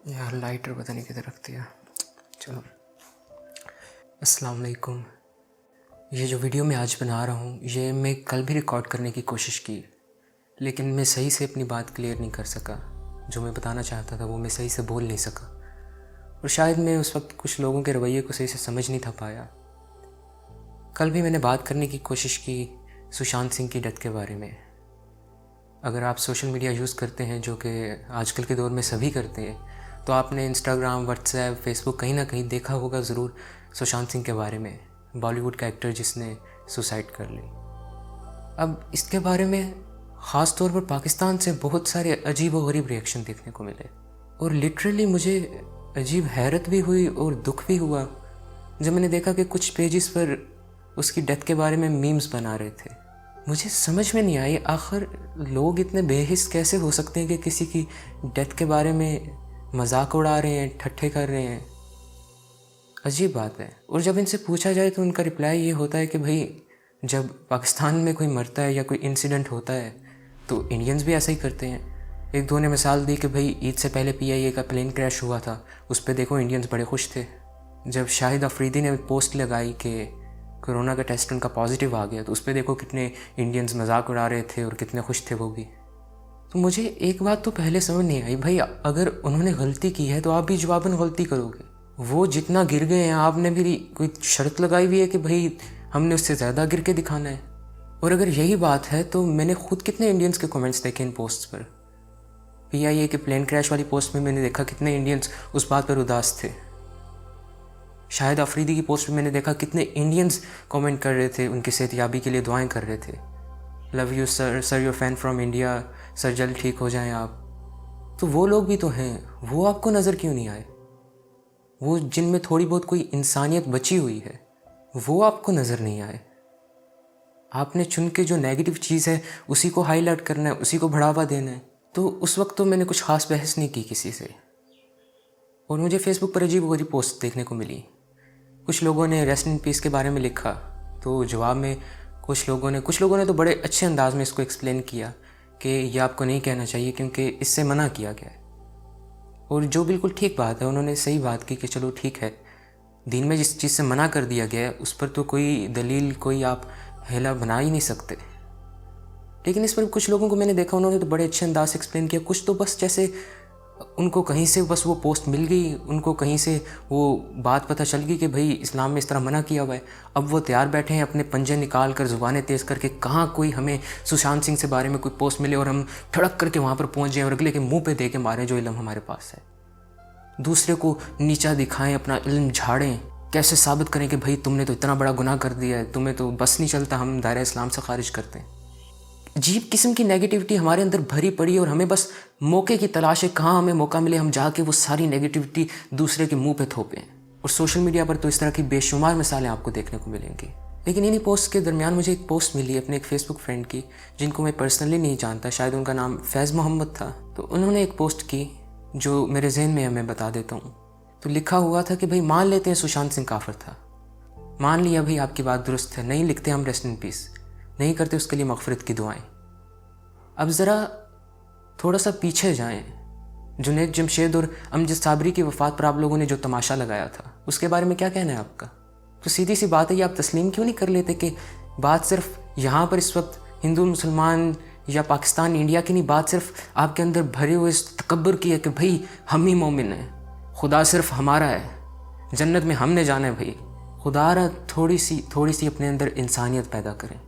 यार लाइटर पता नहीं किधर रख दिया। चलो, अस्सलाम वालेकुम। ये जो वीडियो मैं आज बना रहा हूँ ये मैं कल भी रिकॉर्ड करने की कोशिश की, लेकिन मैं सही से अपनी बात क्लियर नहीं कर सका। जो मैं बताना चाहता था वो मैं सही से बोल नहीं सका, और शायद मैं उस वक्त कुछ लोगों के रवैये को सही से समझ नहीं था पाया। कल भी मैंने बात करने की कोशिश की सुशांत सिंह की डेथ के बारे में। अगर आप सोशल मीडिया यूज़ करते हैं, जो कि आजकल के दौर में सभी करते हैं, तो आपने इंस्टाग्राम, व्हाट्सएप, फेसबुक कहीं ना कहीं देखा होगा ज़रूर सुशांत सिंह के बारे में, बॉलीवुड का एक्टर जिसने सुसाइड कर ली। अब इसके बारे में ख़ास तौर पर पाकिस्तान से बहुत सारे अजीब व गरीब रिएक्शन देखने को मिले, और लिटरली मुझे अजीब हैरत भी हुई और दुख भी हुआ जब मैंने देखा कि कुछ पेजेस पर उसकी डेथ के बारे में मीम्स बना रहे थे। मुझे समझ में नहीं आई आखिर लोग इतने बेहिस कैसे हो सकते हैं कि किसी की डेथ के बारे में मजाक उड़ा रहे हैं, ठट्ठे कर रहे हैं। अजीब बात है। और जब इनसे पूछा जाए तो उनका रिप्लाई ये होता है कि भाई जब पाकिस्तान में कोई मरता है या कोई इंसिडेंट होता है तो इंडियंस भी ऐसा ही करते हैं। एक दो ने मिसाल दी कि भाई ईद से पहले PIA का प्लेन क्रैश हुआ था, उस पर देखो इंडियंस बड़े खुश थे। जब शाहिद अफरीदी ने पोस्ट लगाई कि कोरोना का टेस्ट उनका पॉजिटिव आ गया, तो उस पर देखो कितने इंडियंस मजाक उड़ा रहे थे और कितने खुश थे वो भी। तो मुझे एक बात तो पहले समझ नहीं आई, भाई अगर उन्होंने गलती की है तो आप भी जवाबन गलती करोगे। वो जितना गिर गए हैं, आपने भी कोई शर्त लगाई हुई है कि भाई हमने उससे ज़्यादा गिर के दिखाना है। और अगर यही बात है तो मैंने खुद कितने इंडियंस के कमेंट्स देखे इन पोस्ट्स पर। PIA के प्लेन क्रैश वाली पोस्ट में मैंने देखा कितने इंडियंस उस बात पर उदास थे। शाहिद अफरीदी की पोस्ट में मैंने देखा कितने इंडियंस कमेंट कर रहे थे, उनकी सेहतयाबी के लिए दुआएं कर रहे थे। Love you sir, sir your fan from India, sir जल्द ठीक हो जाएं आप। तो वो लोग भी तो हैं, वो आपको नज़र क्यों नहीं आए? वो जिनमें थोड़ी बहुत कोई इंसानियत बची हुई है वो आपको नज़र नहीं आए। आपने चुन के जो नेगेटिव चीज़ है उसी को हाईलाइट करना है, उसी को बढ़ावा देना है। तो उस वक्त तो मैंने कुछ ख़ास बहस नहीं की किसी से। और मुझे फेसबुक पर अजीब गरीब पोस्ट देखने को मिली। कुछ लोगों ने रेस्ट इन पीस के बारे में लिखा, तो जवाब में कुछ लोगों ने तो बड़े अच्छे अंदाज में इसको एक्सप्लेन किया कि यह आपको नहीं कहना चाहिए क्योंकि इससे मना किया गया है। और जो बिल्कुल ठीक बात है, उन्होंने सही बात की कि चलो ठीक है, दीन में जिस चीज़ से मना कर दिया गया है उस पर तो कोई दलील, कोई आप हेला बना ही नहीं सकते। लेकिन इस पर कुछ लोगों को मैंने देखा, उन्होंने तो बड़े अच्छे अंदाज से एक्सप्लेन किया। कुछ तो बस जैसे उनको कहीं से बस वो पोस्ट मिल गई, उनको कहीं से वो बात पता चल गई कि भाई इस्लाम में इस तरह मना किया हुआ है। अब वो तैयार बैठे हैं अपने पंजे निकाल कर, ज़ुबानें तेज़ करके, कहाँ कोई हमें सुशांत सिंह से बारे में कोई पोस्ट मिले और हम ठड़क करके वहाँ पर पहुँच जाएँ और अगले के मुंह पे दे के मारें जो इल्म हमारे पास है। दूसरे को नीचा दिखाएं, अपना इल्म झाड़ें, कैसे साबित करें कि भाई तुमने तो इतना बड़ा गुनाह कर दिया है, तुम्हें तो बस नहीं चलता, हम दायरा इस्लाम से खारिज करते हैं। अजीब किस्म की नेगेटिविटी हमारे अंदर भरी पड़ी है और हमें बस मौके की तलाश है, कहाँ हमें मौका मिले हम जाके वो सारी नेगेटिविटी दूसरे के मुंह पे थोपें। और सोशल मीडिया पर तो इस तरह की बेशुमार मिसालें आपको देखने को मिलेंगी। लेकिन इन्हीं पोस्ट के दरमियान मुझे एक पोस्ट मिली अपने एक फेसबुक फ्रेंड की, जिनको मैं पर्सनली नहीं जानता, शायद उनका नाम फैज़ मोहम्मद था। तो उन्होंने एक पोस्ट की जो मेरे जहन में है, मैं बता देता हूँ। तो लिखा हुआ था कि भाई मान लेते हैं सुशांत सिंह काफिर था, मान लिया भाई आपकी बात दुरुस्त है, नहीं लिखते हम रेस्ट इन पीस, नहीं करते उसके लिए मग़फ़िरत की दुआएं। अब ज़रा थोड़ा सा पीछे जाएं। जुनैद जमशेद और अमजद साबरी की वफ़ात पर आप लोगों ने जो तमाशा लगाया था उसके बारे में क्या कहना है आपका? तो सीधी सी बात है, ये आप तस्लीम क्यों नहीं कर लेते कि बात सिर्फ यहाँ पर इस वक्त हिंदू मुसलमान या पाकिस्तान इंडिया की नहीं, बात सिर्फ आपके अंदर भरे हुए इस तकब्बुर की है कि भाई हम ही मोमिन हैं, खुदा सिर्फ हमारा है, जन्नत में हमने जाना है। भाई खुदा थोड़ी सी अपने अंदर इंसानियत पैदा करें,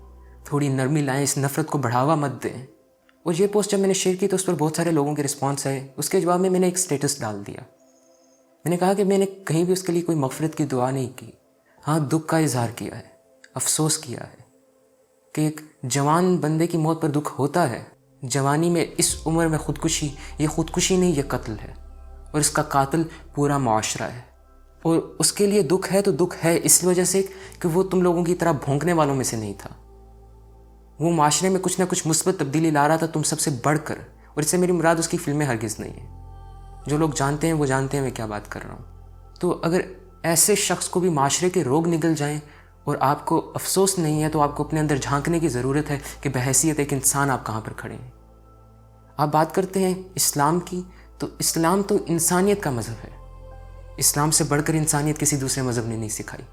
थोड़ी नरमी लाएं, इस नफ़रत को बढ़ावा मत दें। और ये पोस्ट जब मैंने शेयर की तो उस पर बहुत सारे लोगों के रिस्पांस आए। उसके जवाब में मैंने एक स्टेटस डाल दिया। मैंने कहा कि मैंने कहीं भी उसके लिए कोई मग़फ़िरत की दुआ नहीं की, हाँ दुख का इजहार किया है, अफसोस किया है कि एक जवान बंदे की मौत पर दुख होता है। जवानी में इस उम्र में ख़ुदकुशी, ये ख़ुदकुशी नहीं, ये कत्ल है, और इसका कातिल पूरा मुआशरा है। और उसके लिए दुख है तो दुख है इस वजह से कि वो तुम लोगों की तरह भौंकने वालों में से नहीं था। वो माशरे में कुछ ना कुछ मुस्बत तब्दीली ला रहा था तुम सबसे बढ़कर। और इससे मेरी मुराद उसकी फिल्में हरगिज़ नहीं है। जो लोग जानते हैं वो जानते हैं मैं क्या बात कर रहा हूँ। तो अगर ऐसे शख्स को भी माशरे के रोग निकल जाएं और आपको अफसोस नहीं है तो आपको अपने अंदर झांकने की ज़रूरत है कि बहैसियत एक इंसान आप कहाँ पर खड़े हैं। आप बात करते हैं इस्लाम की, تو اسلام تو انسانیت کا مذہب ہے، اسلام سے بڑھ کر انسانیت کسی دوسرے مذہب نے نہیں سکھائی،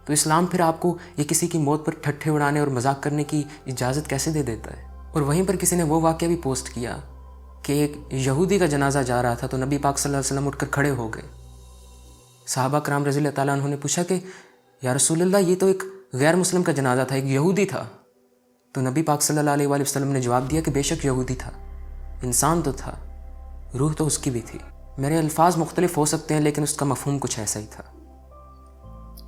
تو اسلام پھر آپ کو یہ کسی کی موت پر ٹھٹھے اڑانے اور مذاق کرنے کی اجازت کیسے دے دیتا ہے؟ اور وہیں پر کسی نے وہ واقعہ بھی پوسٹ کیا کہ ایک یہودی کا جنازہ جا رہا تھا تو نبی پاک صلی اللہ علیہ وسلم اٹھ کر کھڑے ہو گئے۔ صحابہ کرام رضی اللہ تعالیٰ عنہ نے پوچھا کہ یا رسول اللہ، یہ تو ایک غیر مسلم کا جنازہ تھا، ایک یہودی تھا۔ تو نبی پاک صلی اللہ علیہ وآلہ وسلم نے جواب دیا کہ بے شک یہودی تھا، انسان تو تھا، روح تو اس کی بھی تھی۔ میرے الفاظ مختلف ہو سکتے ہیں لیکن اس کا مفہوم کچھ ایسا ہی تھا۔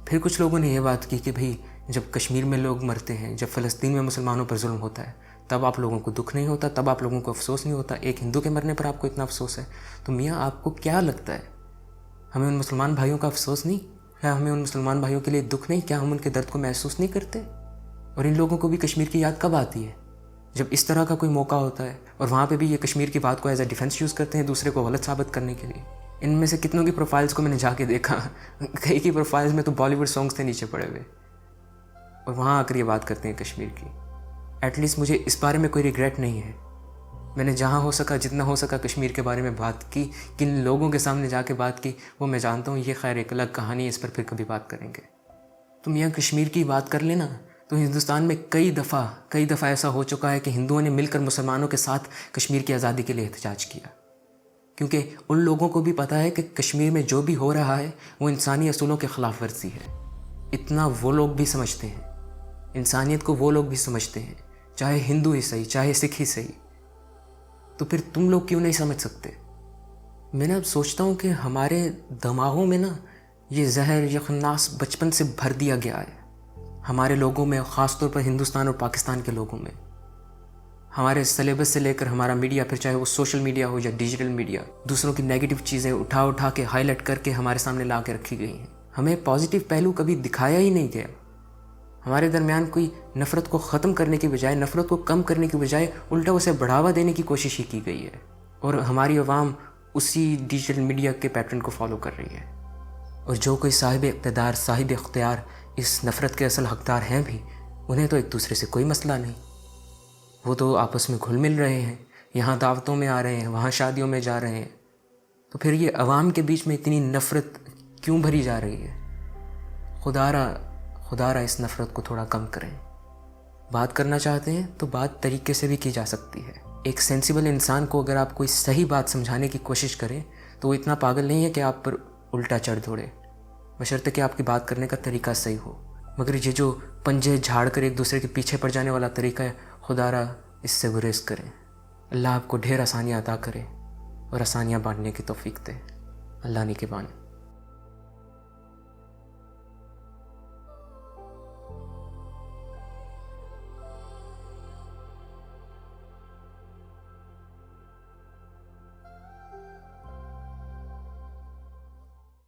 پھر کچھ لوگوں نے یہ بات کی کہ بھئی جب کشمیر میں لوگ مرتے ہیں، جب فلسطین میں مسلمانوں پر ظلم ہوتا ہے، تب آپ لوگوں کو دکھ نہیں ہوتا، تب آپ لوگوں کو افسوس نہیں ہوتا، ایک ہندو کے مرنے پر آپ کو اتنا افسوس ہے۔ تو میاں آپ کو کیا لگتا ہے، ہمیں ان مسلمان بھائیوں کا افسوس نہیں، یا ہمیں ان مسلمان بھائیوں کے لیے دکھ نہیں؟ کیا ہم ان کے درد کو محسوس نہیں کرتے؟ اور ان لوگوں کو بھی کشمیر کی یاد کب آتی ہے؟ جب اس طرح کا کوئی موقع ہوتا ہے، اور وہاں پہ بھی یہ کشمیر کی بات کو ایز اے ڈیفینس یوز کرتے ہیں دوسرے کو غلط ثابت کرنے کے لیے۔ ان میں سے کتنوں کی پروفائلز کو میں نے جا کے دیکھا، کئی کی پروفائلز میں تو بالی ووڈ سانگس تھے نیچے پڑے ہوئے، اور وہاں آ کر یہ بات کرتے ہیں کشمیر کی۔ ایٹ لیسٹ مجھے اس بارے میں کوئی ریگریٹ نہیں ہے، میں نے جہاں ہو سکا، جتنا ہو سکا کشمیر کے بارے میں بات کی، کن لوگوں کے سامنے جا کے بات کی وہ میں جانتا ہوں، یہ خیر ایک الگ کہانی ہے، اس پر پھر کبھی بات کریں گے۔ تم یہاں کشمیر کی بات کر لینا، تو ہندوستان میں کئی دفعہ ایسا ہو چکا ہے کہ ہندوؤں نے مل کر مسلمانوں کے ساتھ کشمیر کی آزادی کے لیے احتجاج کیا، کیونکہ ان لوگوں کو بھی پتہ ہے کہ کشمیر میں جو بھی ہو رہا ہے وہ انسانی اصولوں کے خلاف ورزی ہے۔ اتنا وہ لوگ بھی سمجھتے ہیں، انسانیت کو وہ لوگ بھی سمجھتے ہیں، چاہے ہندو ہی صحیح، چاہے سکھ ہی صحیح، تو پھر تم لوگ کیوں نہیں سمجھ سکتے؟ میں اب سوچتا ہوں کہ ہمارے دماغوں میں نا یہ زہر، یہ خناس بچپن سے بھر دیا گیا ہے، ہمارے لوگوں میں، خاص طور پر ہندوستان اور پاکستان کے لوگوں میں۔ ہمارے سلیبس سے لے کر ہمارا میڈیا، پھر چاہے وہ سوشل میڈیا ہو یا ڈیجیٹل میڈیا، دوسروں کی نیگیٹو چیزیں اٹھا کے ہائی لائٹ کر کے ہمارے سامنے لا کے رکھی گئی ہیں، ہمیں پازیٹیو پہلو کبھی دکھایا ہی نہیں گیا۔ ہمارے درمیان کوئی نفرت کو ختم کرنے کی بجائے، نفرت کو کم کرنے کی بجائے الٹا اسے بڑھاوا دینے کی کوشش ہی کی گئی ہے، اور ہماری عوام اسی ڈیجیٹل میڈیا کے پیٹرن کو فالو کر رہی ہے۔ اور جو کوئی صاحب اقتدار، صاحب اختیار اس نفرت کے اصل حقدار ہیں بھی، انہیں تو ایک دوسرے سے کوئی مسئلہ نہیں، وہ تو آپس میں گھل مل رہے ہیں، یہاں دعوتوں میں آ رہے ہیں، وہاں شادیوں میں جا رہے ہیں، تو پھر یہ عوام کے بیچ میں اتنی نفرت کیوں بھری جا رہی ہے؟ خدا را اس نفرت کو تھوڑا کم کریں۔ بات کرنا چاہتے ہیں تو بات طریقے سے بھی کی جا سکتی ہے۔ ایک سینسیبل انسان کو اگر آپ کوئی صحیح بات سمجھانے کی کوشش کریں تو وہ اتنا پاگل نہیں ہے کہ آپ پر الٹا چڑھ دوڑے، بشرطے کہ آپ کی بات کرنے کا طریقہ صحیح ہو۔ مگر یہ جو پنجے جھاڑ کر ایک دوسرے کے پیچھے پڑ جانے والا طریقہ ہے، خدا را اس سے گریز کریں۔ اللہ آپ کو ڈھیر آسانیاں عطا کرے اور آسانیاں بانٹنے کی توفیق دے۔ اللہ نگہبان۔